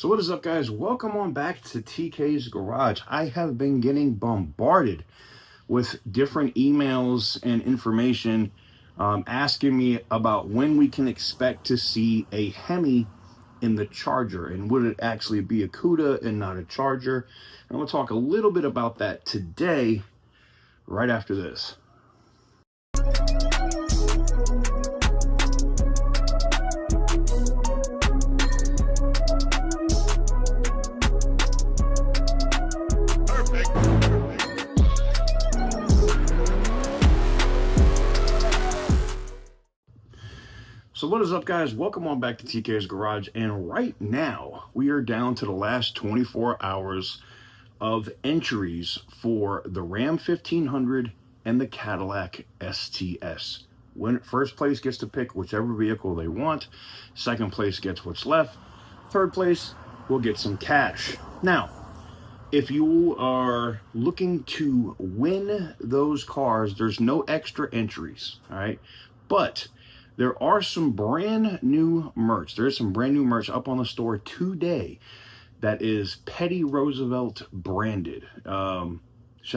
So what is up, guys? Welcome on back to TK's Garage. I have been getting bombarded with different emails and information asking me about when we can expect to see a Hemi in the Charger, and would it actually be a CUDA and not a Charger. And I'm going to talk a little bit about that today, right after this. So what is up, guys? Welcome on back to TK's Garage. And right now we are down to the last 24 hours of entries for the Ram 1500 and the Cadillac STS. First place gets to pick whichever vehicle they want. Second place gets what's left. Third place will get some cash. Now, if you are looking to win those cars, there's no extra entries, all right? But there are some brand new merch. There is some brand new merch up on the store today that is Teddy Roosevelt branded. Shout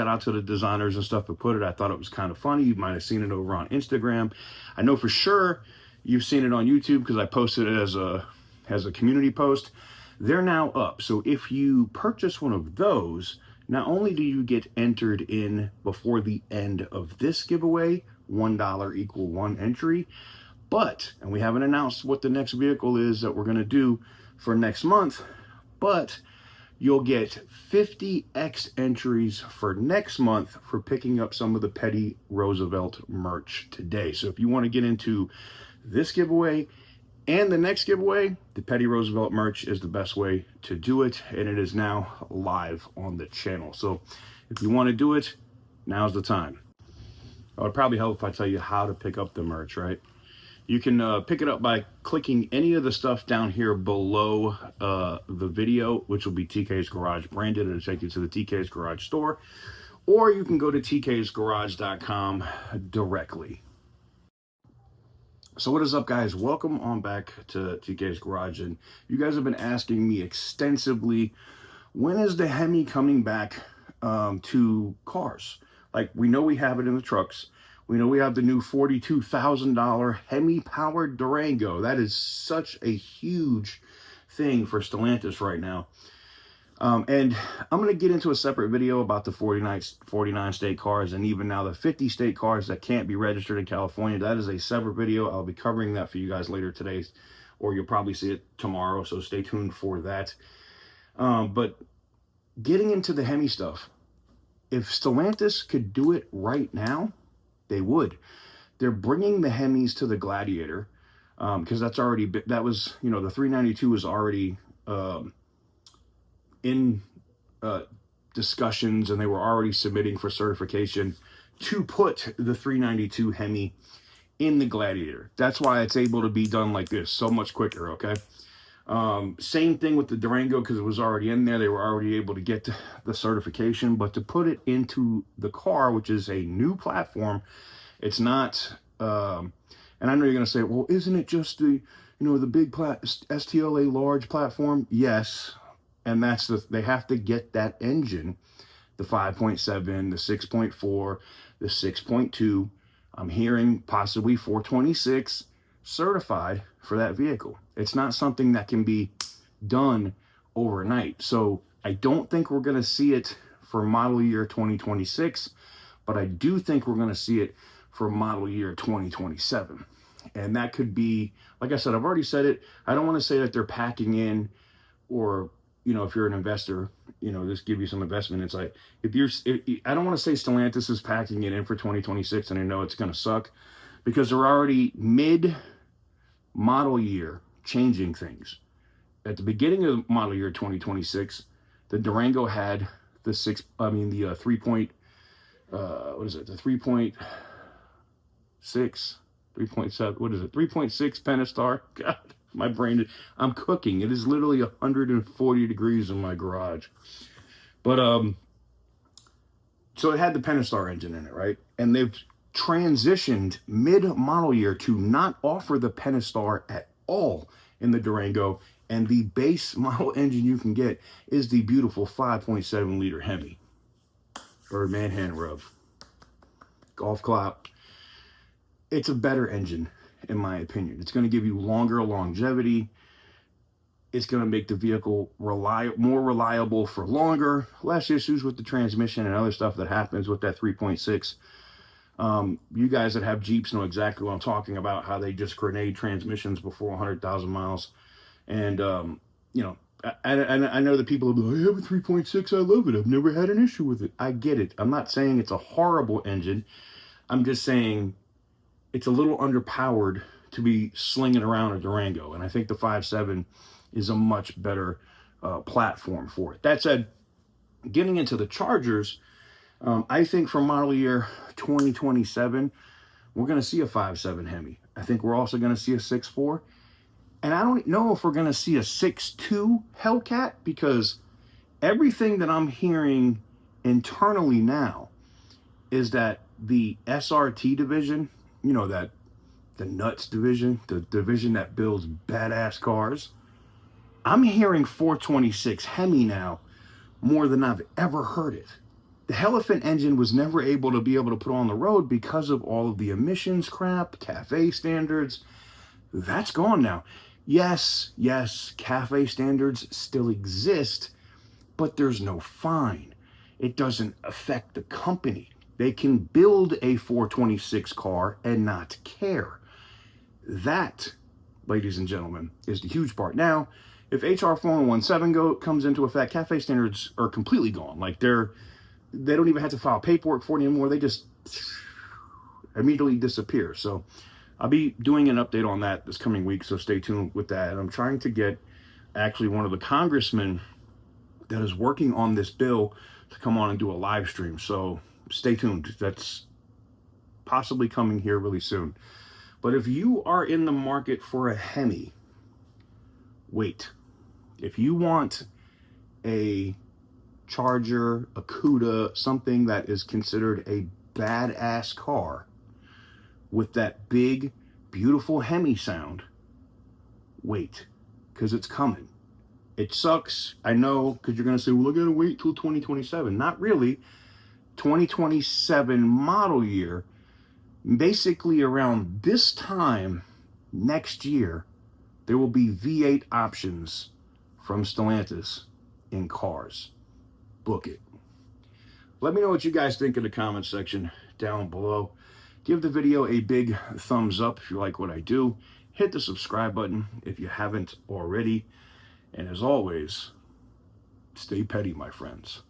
out to the designers and stuff that put it. I thought it was kind of funny. You might have seen it over on Instagram. I know for sure you've seen it on YouTube because I posted it as a community post. They're now up. So if you purchase one of those, not only do you get entered in before the end of this giveaway, $1 equal one entry, but, and we haven't announced what the next vehicle is that we're going to do for next month, but you'll get 50x entries for next month for picking up some of the Teddy Roosevelt merch today. So if you want to get into this giveaway and the next giveaway, the Teddy Roosevelt merch is the best way to do it, and it is now live on the channel. So if you want to do it, now's the time. It would probably help if I tell you how to pick up the merch, right? You can pick it up by clicking any of the stuff down here below the video, which will be TK's Garage branded. It'll take you to the TK's Garage store, or you can go to tk'sgarage.com directly. So what is up, guys? Welcome on back to TK's Garage. And you guys have been asking me extensively, when is the Hemi coming back to cars? Like, we know we have it in the trucks. We know we have the new $42,000 Hemi-powered Durango. That is such a huge thing for Stellantis right now. And I'm going to get into a separate video about the 49 state cars, and even now the 50 state cars that can't be registered in California. That is a separate video. I'll be covering that for you guys later today, or you'll probably see it tomorrow, so stay tuned for that. But getting into the Hemi stuff, if Stellantis could do it right now, they would. They're bringing the Hemis to the Gladiator because that's already, that was, you know, the 392 was already in discussions, and they were already submitting for certification to put the 392 Hemi in the Gladiator. That's why it's able to be done like this so much quicker, okay? Same thing with the Durango, because it was already in there. They were already able to get the certification, but to put it into the car, which is a new platform, it's not, and I know you're going to say, well, isn't it just the, you know, the big STLA large platform? Yes. And that's they have to get that engine, the 5.7, the 6.4, the 6.2, I'm hearing possibly 426 certified for that vehicle. It's not something that can be done overnight. So I don't think we're going to see it for model year 2026, but I do think we're going to see it for model year 2027. And that could be, like I said, I've already said it. I don't want to say that they're packing in, or, you know, if you're an investor, you know, just give you some investment insight. I don't want to say Stellantis is packing it in for 2026, and I know it's going to suck, because they're already mid-model year changing things. At the beginning of model year 2026, the Durango had the 3.6, the 3.7, what is it? 3.6 Pentastar. God, my brain, I'm cooking. It is literally 140 degrees in my garage. But, so it had the Pentastar engine in it, right? And they've transitioned mid-model year to not offer the Pentastar at all in the Durango, And the base model engine you can get is the beautiful 5.7 liter Hemi. Birdman hand rub. Golf clap. It's a better engine, in my opinion. It's going to give you longer longevity. It's going to make the vehicle more reliable for longer. Less issues with the transmission and other stuff that happens with that 3.6. You guys that have Jeeps know exactly what I'm talking about, how they just grenade transmissions before 100,000 miles. And, you know, I know that people will be like, I have a 3.6, I love it. I've never had an issue with it. I get it. I'm not saying it's a horrible engine. I'm just saying it's a little underpowered to be slinging around a Durango. And I think the 5.7 is a much better platform for it. That said, getting into the Chargers, I think for model year 2027, we're going to see a 5.7 Hemi. I think we're also going to see a 6.4. And I don't know if we're going to see a 6.2 Hellcat, because everything that I'm hearing internally now is that the SRT division, you know, that the nuts division, the division that builds badass cars, I'm hearing 426 Hemi now more than I've ever heard it. The Elephant engine was never able to put on the road because of all of the emissions crap, CAFE standards. That's gone now. Yes, CAFE standards still exist, but there's no fine. It doesn't affect the company. They can build a 426 car and not care. That, ladies and gentlemen, is the huge part. Now, if HR 4117 comes into effect, CAFE standards are completely gone. Like they don't even have to file paperwork for it anymore. They just immediately disappear. So I'll be doing an update on that this coming week, so stay tuned with that. And I'm trying to get actually one of the congressmen that is working on this bill to come on and do a live stream. So stay tuned. That's possibly coming here really soon. But if you are in the market for a Hemi, wait. If you want a Charger, a Cuda, something that is considered a badass car with that big, beautiful Hemi sound, wait, because it's coming. It sucks, I know, because you're going to say, well, I got to wait till 2027. Not really. 2027 model year, basically around this time next year, there will be V8 options from Stellantis in cars. Book it. Let me know what you guys think in the comment section down below. Give the video a big thumbs up if you like what I do. Hit the subscribe button if you haven't already. And as always, stay petty, my friends.